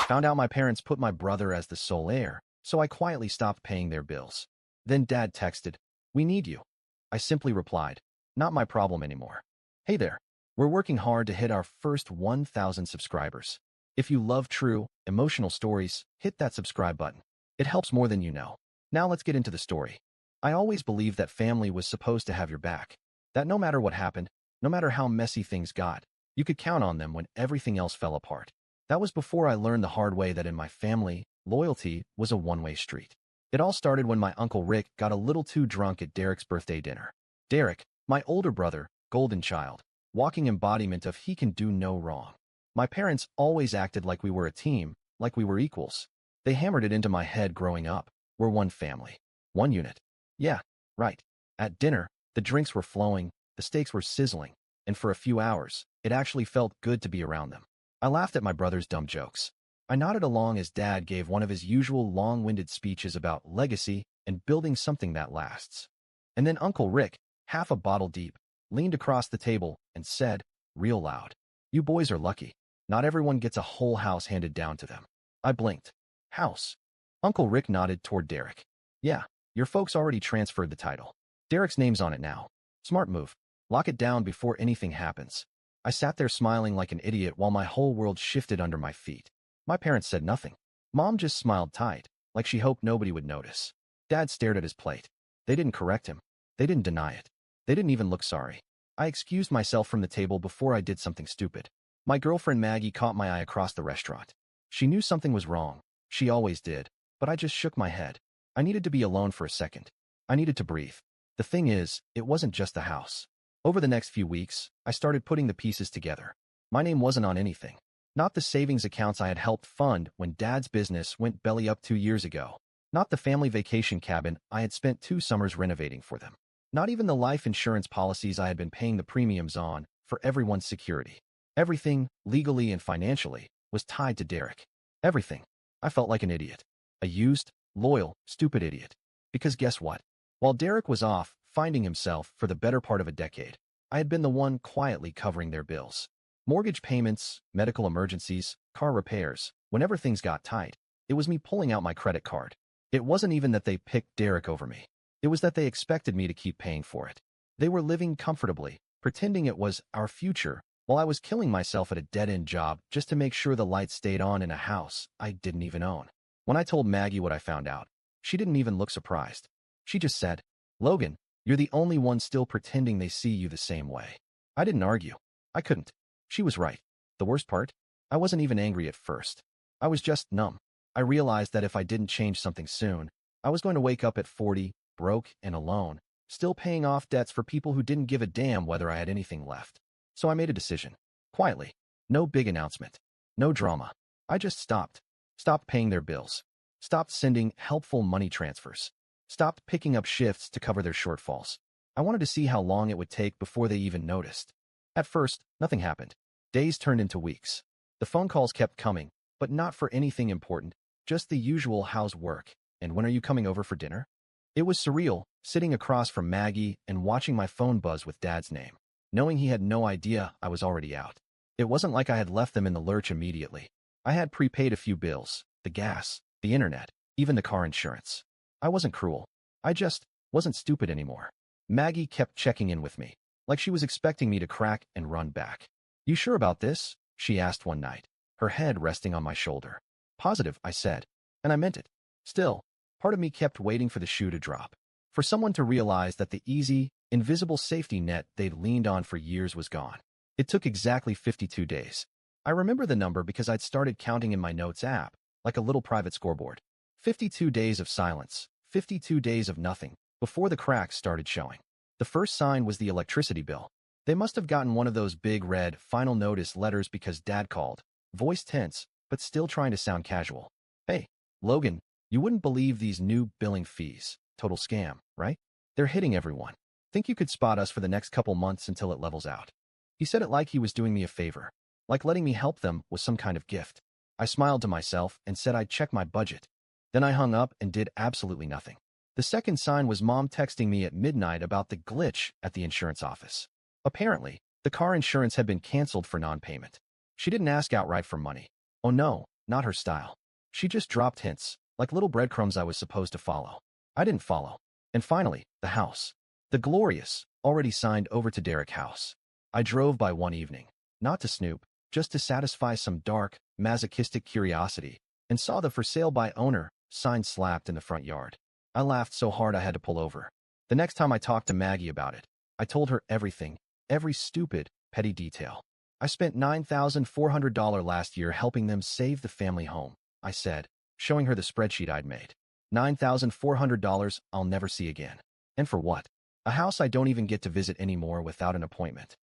Found out my parents put my brother as the sole heir, so I quietly stopped paying their bills. Then Dad texted, "We need you." I simply replied, "Not my problem anymore." Hey there. We're working hard to hit our first 1,000 subscribers. If you love true, emotional stories, hit that subscribe button. It helps more than you know. Now let's get into the story. I always believed that family was supposed to have your back. That no matter what happened, no matter how messy things got, you could count on them when everything else fell apart. That was before I learned the hard way that in my family, loyalty was a one-way street. It all started when my Uncle Rick got a little too drunk at Derek's birthday dinner. Derek, my older brother, golden child, walking embodiment of he can do no wrong. My parents always acted like we were a team, like we were equals. They hammered it into my head growing up. We're one family. One unit. Yeah, right. At dinner, the drinks were flowing, the steaks were sizzling, and for a few hours, it actually felt good to be around them. I laughed at my brother's dumb jokes. I nodded along as Dad gave one of his usual long-winded speeches about legacy and building something that lasts. And then Uncle Rick, half a bottle deep, leaned across the table and said, real loud, "You boys are lucky. Not everyone gets a whole house handed down to them." I blinked. House? Uncle Rick nodded toward Derek. "Yeah, your folks already transferred the title. Derek's name's on it now. Smart move. Lock it down before anything happens." I sat there smiling like an idiot while my whole world shifted under my feet. My parents said nothing. Mom just smiled tight, like she hoped nobody would notice. Dad stared at his plate. They didn't correct him. They didn't deny it. They didn't even look sorry. I excused myself from the table before I did something stupid. My girlfriend Maggie caught my eye across the restaurant. She knew something was wrong. She always did. But I just shook my head. I needed to be alone for a second. I needed to breathe. The thing is, it wasn't just the house. Over the next few weeks, I started putting the pieces together. My name wasn't on anything. Not the savings accounts I had helped fund when Dad's business went belly up 2 years ago. Not the family vacation cabin I had spent 2 summers renovating for them. Not even the life insurance policies I had been paying the premiums on for everyone's security. Everything, legally and financially, was tied to Derek. Everything. I felt like an idiot. A used, loyal, stupid idiot. Because guess what? While Derek was off, finding himself for the better part of a decade, I had been the one quietly covering their bills. Mortgage payments, medical emergencies, car repairs. Whenever things got tight, it was me pulling out my credit card. It wasn't even that they picked Derek over me. It was that they expected me to keep paying for it. They were living comfortably, pretending it was our future, while I was killing myself at a dead-end job just to make sure the lights stayed on in a house I didn't even own. When I told Maggie what I found out, she didn't even look surprised. She just said, "Logan, you're the only one still pretending they see you the same way." I didn't argue. I couldn't. She was right. The worst part? I wasn't even angry at first. I was just numb. I realized that if I didn't change something soon, I was going to wake up at 40, broke and alone, still paying off debts for people who didn't give a damn whether I had anything left. So I made a decision. Quietly. No big announcement. No drama. I just stopped. Stopped paying their bills. Stopped sending helpful money transfers. Stopped picking up shifts to cover their shortfalls. I wanted to see how long it would take before they even noticed. At first, nothing happened. Days turned into weeks. The phone calls kept coming, but not for anything important, just the usual "how's work?" and "when are you coming over for dinner?" It was surreal, sitting across from Maggie and watching my phone buzz with Dad's name, knowing he had no idea I was already out. It wasn't like I had left them in the lurch immediately. I had prepaid a few bills, the gas, the internet, even the car insurance. I wasn't cruel. I just wasn't stupid anymore. Maggie kept checking in with me, like she was expecting me to crack and run back. "You sure about this?" she asked one night, her head resting on my shoulder. "Positive," I said, and I meant it. Still, part of me kept waiting for the shoe to drop, for someone to realize that the easy, invisible safety net they'd leaned on for years was gone. It took exactly 52 days. I remember the number because I'd started counting in my notes app, like a little private scoreboard. 52 days of silence, 52 days of nothing, before the cracks started showing. The first sign was the electricity bill. They must have gotten one of those big red final notice letters because Dad called, voice tense, but still trying to sound casual. "Hey, Logan, you wouldn't believe these new billing fees. Total scam, right? They're hitting everyone. Think you could spot us for the next couple months until it levels out?" He said it like he was doing me a favor, like letting me help them was some kind of gift. I smiled to myself and said I'd check my budget. Then I hung up and did absolutely nothing. The second sign was Mom texting me at midnight about the glitch at the insurance office. Apparently, the car insurance had been canceled for non-payment. She didn't ask outright for money. Oh no, Not her style. She just dropped hints, like little breadcrumbs I was supposed to follow. I didn't follow. And finally, the house. The glorious, already signed over to Derek House. I drove by one evening, not to snoop, just to satisfy some dark, masochistic curiosity, and saw the for sale by owner sign slapped in the front yard. I laughed so hard I had to pull over. The next time I talked to Maggie about it, I told her everything, every stupid, petty detail. I spent $9,400 last year helping them save the family home, I said, showing her the spreadsheet I'd made. $9,400 I'll never see again. And for what? A house I don't even get to visit anymore without an appointment.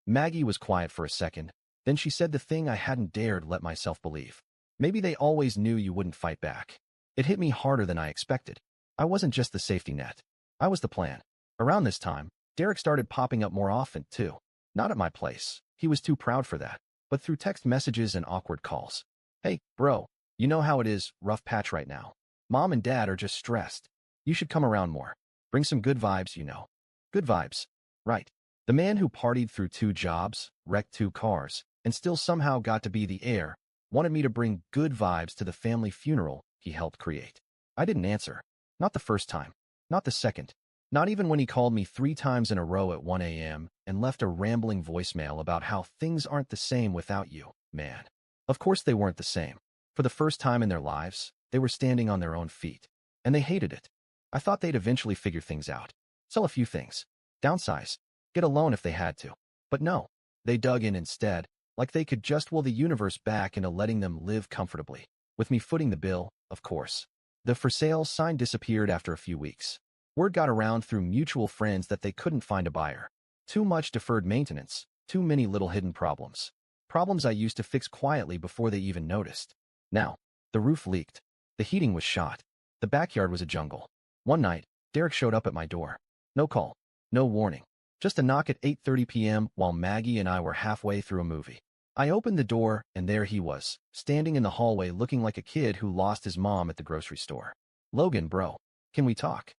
Maggie was quiet for a second, then she said the thing I hadn't dared let myself believe. Maybe they always knew you wouldn't fight back. It hit me harder than I expected. I wasn't just the safety net. I was the plan. Around this time, Derek started popping up more often, too. Not at my place. He was too proud for that. But through text messages and awkward calls. Hey, bro, you know how it is, rough patch right now. Mom and Dad are just stressed. You should come around more. Bring some good vibes, you know. Good vibes. Right. The man who partied through 2 jobs, wrecked 2 cars, and still somehow got to be the heir, wanted me to bring good vibes to the family funeral he helped create. I didn't answer. Not the first time. Not the second. Not even when he called me 3 times in a row at 1 a.m. and left a rambling voicemail about how things aren't the same without you, man. Of course they weren't the same. For the first time in their lives, they were standing on their own feet. And they hated it. I thought they'd eventually figure things out. Sell a few things. Downsize. Get a loan if they had to. But no. They dug in instead, like they could just will the universe back into letting them live comfortably. With me footing the bill, of course. The for sale sign disappeared after a few weeks. Word got around through mutual friends that they couldn't find a buyer. Too much deferred maintenance, too many little hidden problems. Problems I used to fix quietly before they even noticed. Now, the roof leaked. The heating was shot. The backyard was a jungle. One night, Derek showed up at my door. No call. No warning. Just a knock at 8:30 p.m. while Maggie and I were halfway through a movie. I opened the door, and there he was, standing in the hallway looking like a kid who lost his mom at the grocery store. Logan, bro, can we talk?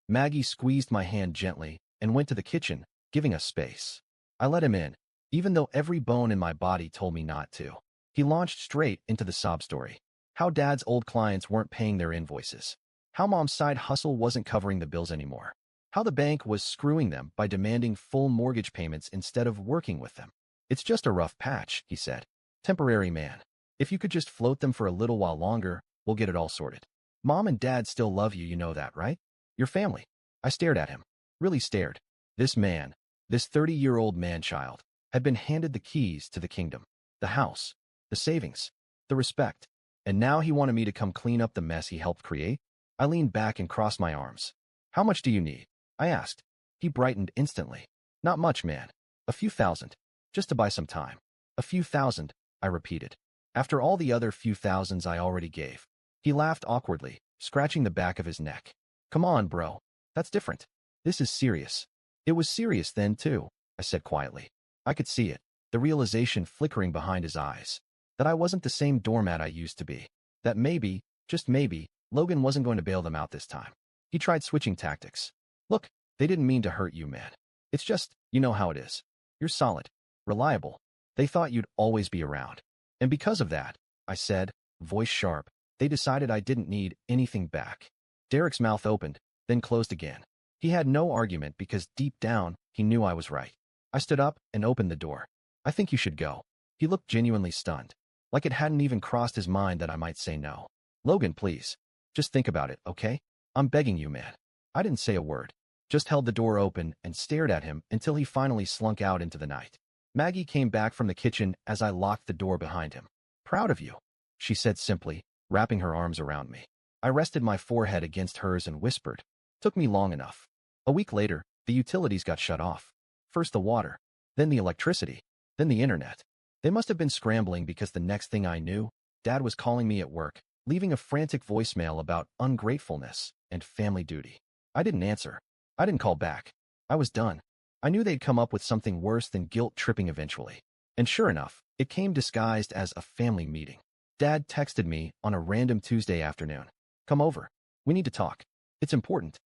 Maggie squeezed my hand gently and went to the kitchen, giving us space. I let him in, even though every bone in my body told me not to. He launched straight into the sob story. How Dad's old clients weren't paying their invoices. How Mom's side hustle wasn't covering the bills anymore. How the bank was screwing them by demanding full mortgage payments instead of working with them. It's just a rough patch, he said. Temporary, man. If you could just float them for a little while longer, we'll get it all sorted. Mom and Dad still love you, you know that, right? Your family. I stared at him. Really stared. This man, this 30-year-old man-child, had been handed the keys to the kingdom. The house. The savings. The respect. And now he wanted me to come clean up the mess he helped create? I leaned back and crossed my arms. How much do you need? I asked. He brightened instantly. Not much, man. A few thousand. Just to buy some time. A few thousand, I repeated. After all the other few thousands I already gave. He laughed awkwardly, scratching the back of his neck. Come on, bro. That's different. This is serious. It was serious then, too, I said quietly. I could see it, the realization flickering behind his eyes. That I wasn't the same doormat I used to be. That maybe, just maybe, Logan wasn't going to bail them out this time. He tried switching tactics. Look, they didn't mean to hurt you, man. It's just, you know how it is. You're solid. Reliable. They thought you'd always be around. And because of that, I said, voice sharp, they decided I didn't need anything back. Derek's mouth opened, then closed again. He had no argument because deep down, he knew I was right. I stood up and opened the door. I think you should go. He looked genuinely stunned, like it hadn't even crossed his mind that I might say no. Logan, please. Just think about it, okay? I'm begging you, man. I didn't say a word. Just held the door open and stared at him until he finally slunk out into the night. Maggie came back from the kitchen as I locked the door behind him. Proud of you, she said simply, wrapping her arms around me. I rested my forehead against hers and whispered, took me long enough. A week later, the utilities got shut off. First the water, then the electricity, then the internet. They must have been scrambling because the next thing I knew, Dad was calling me at work, leaving a frantic voicemail about ungratefulness and family duty. I didn't answer. I didn't call back. I was done. I knew they'd come up with something worse than guilt-tripping eventually. And sure enough, it came disguised as a family meeting. Dad texted me on a random Tuesday afternoon. Come over. We need to talk. It's important.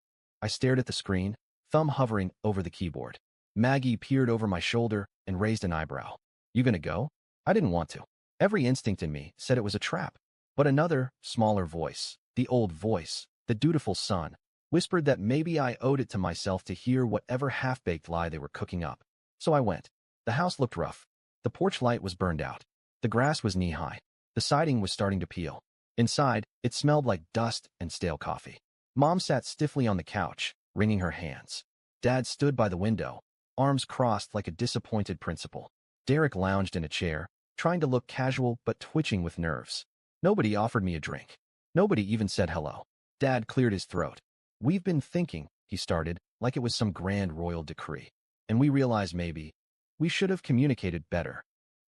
I stared at the screen, thumb hovering over the keyboard. Maggie peered over my shoulder and raised an eyebrow. You gonna go? I didn't want to. Every instinct in me said it was a trap. But another, smaller voice, the old voice, the dutiful son, whispered that maybe I owed it to myself to hear whatever half-baked lie they were cooking up. So I went. The house looked rough. The porch light was burned out. The grass was knee-high. The siding was starting to peel. Inside, it smelled like dust and stale coffee. Mom sat stiffly on the couch, wringing her hands. Dad stood by the window, arms crossed like a disappointed principal. Derek lounged in a chair, trying to look casual but twitching with nerves. Nobody offered me a drink. Nobody even said hello. Dad cleared his throat. "We've been thinking," he started, like it was some grand royal decree. "And we realize maybe we should have communicated better."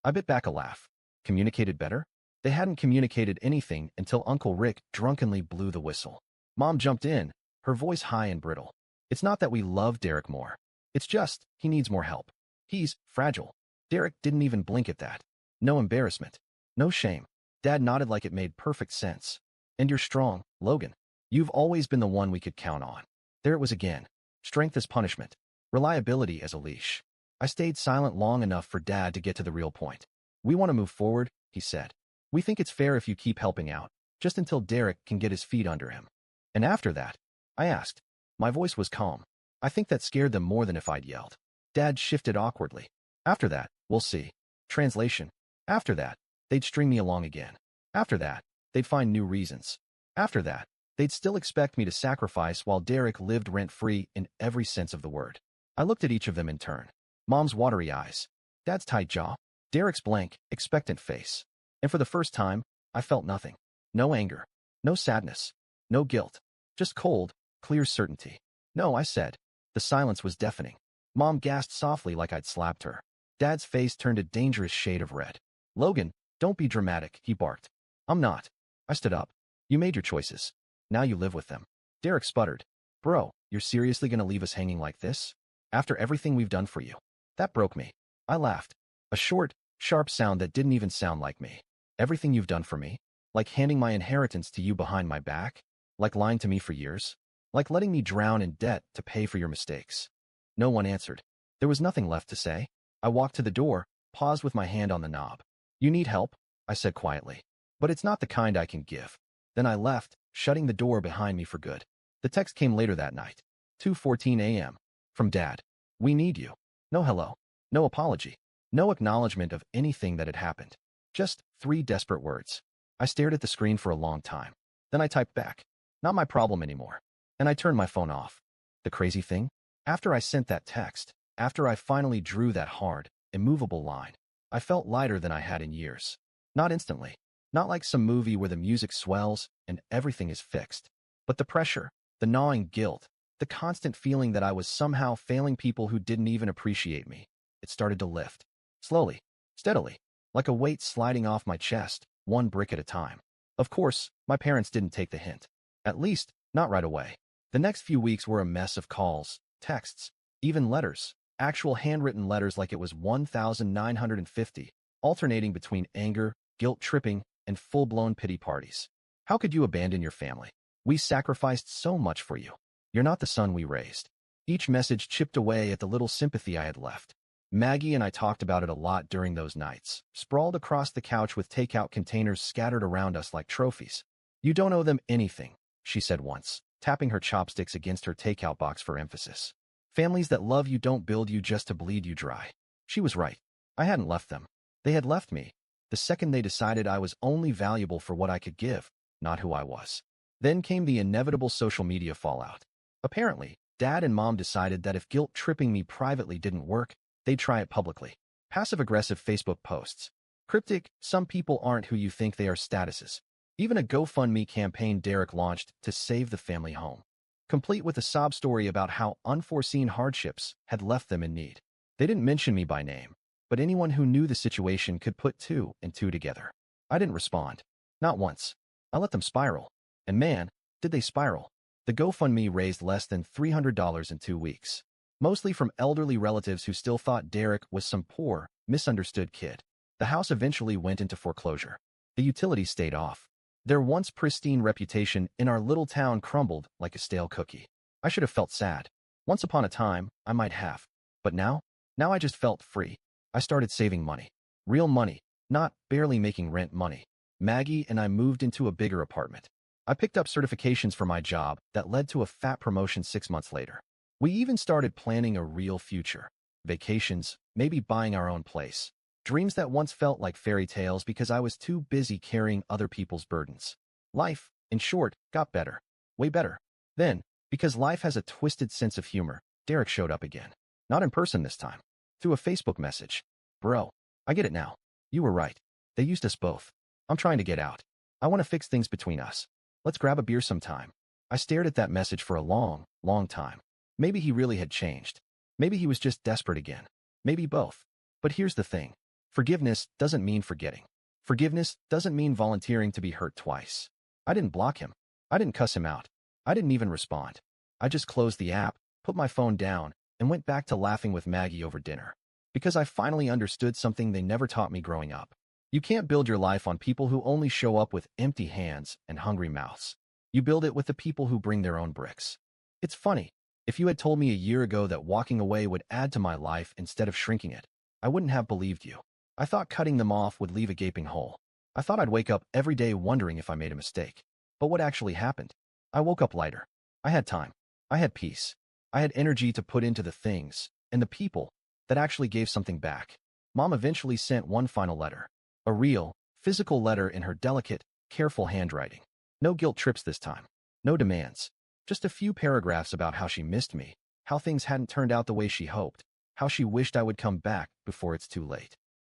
I bit back a laugh. Communicated better? They hadn't communicated anything until Uncle Rick drunkenly blew the whistle. Mom jumped in, her voice high and brittle. "It's not that we love Derek more. It's just, he needs more help. He's fragile." Derek didn't even blink at that. No embarrassment. No shame. Dad nodded like it made perfect sense. "And you're strong, Logan. You've always been the one we could count on." There it was again. Strength as punishment. Reliability as a leash. I stayed silent long enough for Dad to get to the real point. "We want to move forward," he said. "We think it's fair if you keep helping out, just until Derek can get his feet under him." "And after that?" I asked. My voice was calm. I think that scared them more than if I'd yelled. Dad shifted awkwardly. "After that, we'll see." Translation. After that, they'd string me along again. After that, they'd find new reasons. After that, they'd still expect me to sacrifice while Derek lived rent-free in every sense of the word. I looked at each of them in turn. Mom's watery eyes. Dad's tight jaw. Derek's blank, expectant face. And for the first time, I felt nothing. No anger. No sadness. No guilt. Just cold, clear certainty. "No," I said. The silence was deafening. Mom gasped softly like I'd slapped her. Dad's face turned a dangerous shade of red. "Logan, don't be dramatic," he barked. "I'm not." I stood up. "You made your choices. Now you live with them." Derek sputtered. "Bro, you're seriously gonna leave us hanging like this? After everything we've done for you?" That broke me. I laughed. A short, sharp sound that didn't even sound like me. "Everything you've done for me? Like handing my inheritance to you behind my back? Like lying to me for years? Like letting me drown in debt to pay for your mistakes?" No one answered. There was nothing left to say. I walked to the door, paused with my hand on the knob. "You need help?" I said quietly. "But it's not the kind I can give." Then I left, shutting the door behind me for good. The text came later that night. 2:14 a.m. From Dad. "We need you." No hello. No apology. No acknowledgement of anything that had happened. Just 3 desperate words. I stared at the screen for a long time. Then I typed back. "Not my problem anymore." And I turned my phone off. The crazy thing? After I sent that text, after I finally drew that hard, immovable line, I felt lighter than I had in years. Not instantly. Not like some movie where the music swells and everything is fixed. But the pressure, the gnawing guilt, the constant feeling that I was somehow failing people who didn't even appreciate me, it started to lift. Slowly, steadily, like a weight sliding off my chest, one brick at a time. Of course, my parents didn't take the hint. At least, not right away. The next few weeks were a mess of calls, texts, even letters, actual handwritten letters like it was 1,950, alternating between anger, guilt-tripping, and full-blown pity parties. "How could you abandon your family? We sacrificed so much for you. You're not the son we raised." Each message chipped away at the little sympathy I had left. Maggie and I talked about it a lot during those nights, sprawled across the couch with takeout containers scattered around us like trophies. "You don't owe them anything," she said once, tapping her chopsticks against her takeout box for emphasis. "Families that love you don't build you just to bleed you dry." She was right. I hadn't left them. They had left me. The second they decided I was only valuable for what I could give, not who I was. Then came the inevitable social media fallout. Apparently, Dad and Mom decided that if guilt-tripping me privately didn't work, they'd try it publicly. Passive-aggressive Facebook posts. Cryptic, "Some people aren't who you think they are" statuses. Even a GoFundMe campaign Derek launched to save the family home, complete with a sob story about how unforeseen hardships had left them in need. They didn't mention me by name, but anyone who knew the situation could put 2 and 2 together. I didn't respond. Not once. I let them spiral. And man, did they spiral. The GoFundMe raised less than $300 in 2 weeks, mostly from elderly relatives who still thought Derek was some poor, misunderstood kid. The house eventually went into foreclosure. The utilities stayed off. Their once pristine reputation in our little town crumbled like a stale cookie. I should have felt sad. Once upon a time, I might have. But now I just felt free. I started saving money. Real money, not barely making rent money. Maggie and I moved into a bigger apartment. I picked up certifications for my job that led to a fat promotion 6 months later. We even started planning a real future. Vacations, maybe buying our own place. Dreams that once felt like fairy tales because I was too busy carrying other people's burdens. Life, in short, got better. Way better. Then, because life has a twisted sense of humor, Derek showed up again. Not in person this time. Through a Facebook message. Bro, I get it now. You were right. They used us both. I'm trying to get out. I want to fix things between us. Let's grab a beer sometime. I stared at that message for a long, long time. Maybe he really had changed. Maybe he was just desperate again. Maybe both. But here's the thing. Forgiveness doesn't mean forgetting. Forgiveness doesn't mean volunteering to be hurt twice. I didn't block him. I didn't cuss him out. I didn't even respond. I just closed the app, put my phone down, and went back to laughing with Maggie over dinner. Because I finally understood something they never taught me growing up. You can't build your life on people who only show up with empty hands and hungry mouths. You build it with the people who bring their own bricks. It's funny. If you had told me a year ago that walking away would add to my life instead of shrinking it, I wouldn't have believed you. I thought cutting them off would leave a gaping hole. I thought I'd wake up every day wondering if I made a mistake. But what actually happened? I woke up lighter. I had time. I had peace. I had energy to put into the things and the people that actually gave something back. Mom eventually sent one final letter. A real, physical letter in her delicate, careful handwriting. No guilt trips this time. No demands. Just a few paragraphs about how she missed me, how things hadn't turned out the way she hoped, how she wished I would come back before it's too late.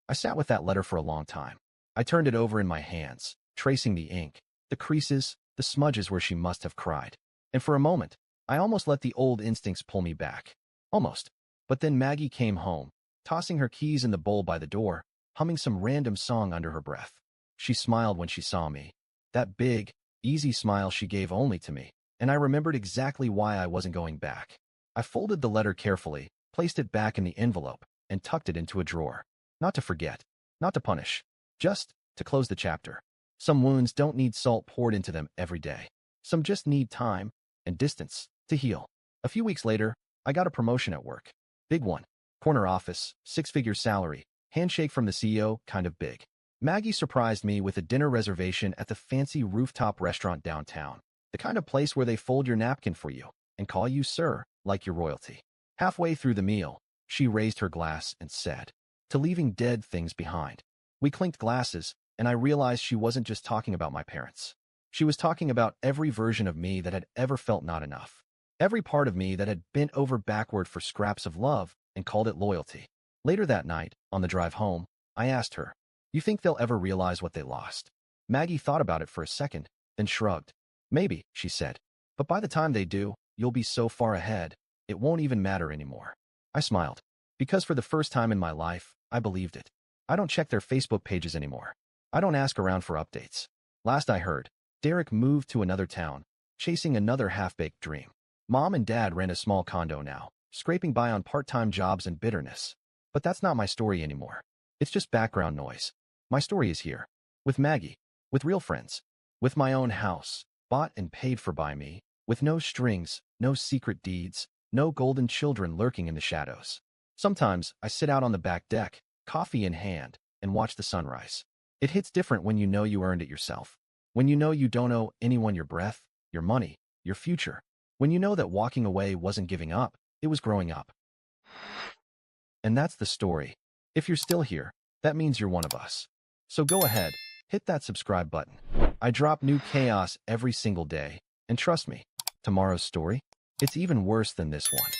I sat with that letter for a long time. I turned it over in my hands, tracing the ink, the creases, the smudges where she must have cried. And for a moment, I almost let the old instincts pull me back. Almost. But then Maggie came home, tossing her keys in the bowl by the door, humming some random song under her breath. She smiled when she saw me. That big, easy smile she gave only to me, and I remembered exactly why I wasn't going back. I folded the letter carefully, placed it back in the envelope, and tucked it into a drawer. Not to forget, not to punish, just to close the chapter. Some wounds don't need salt poured into them every day. Some just need time and distance to heal. A few weeks later, I got a promotion at work. Big one. Corner office, 6-figure salary, handshake from the CEO, kind of big. Maggie surprised me with a dinner reservation at the fancy rooftop restaurant downtown. The kind of place where they fold your napkin for you and call you sir, like you're royalty. Halfway through the meal, she raised her glass and said, "To leaving dead things behind." We clinked glasses, and I realized she wasn't just talking about my parents. She was talking about every version of me that had ever felt not enough. Every part of me that had bent over backward for scraps of love and called it loyalty. Later that night, on the drive home, I asked her, "You think they'll ever realize what they lost?" Maggie thought about it for a second, then shrugged. "Maybe," she said. "But by the time they do, you'll be so far ahead, it won't even matter anymore." I smiled. Because for the first time in my life, I believed it. I don't check their Facebook pages anymore. I don't ask around for updates. Last I heard, Derek moved to another town, chasing another half-baked dream. Mom and Dad rent a small condo now, scraping by on part-time jobs and bitterness. But that's not my story anymore. It's just background noise. My story is here. With Maggie. With real friends. With my own house, bought and paid for by me. With no strings, no secret deeds, no golden children lurking in the shadows. Sometimes I sit out on the back deck, coffee in hand, and watch the sunrise. It hits different when you know you earned it yourself. When you know you don't owe anyone your breath, your money, your future. When you know that walking away wasn't giving up, it was growing up. And that's the story. If you're still here, that means you're one of us. So go ahead, hit that subscribe button. I drop new chaos every single day, and trust me, tomorrow's story, it's even worse than this one.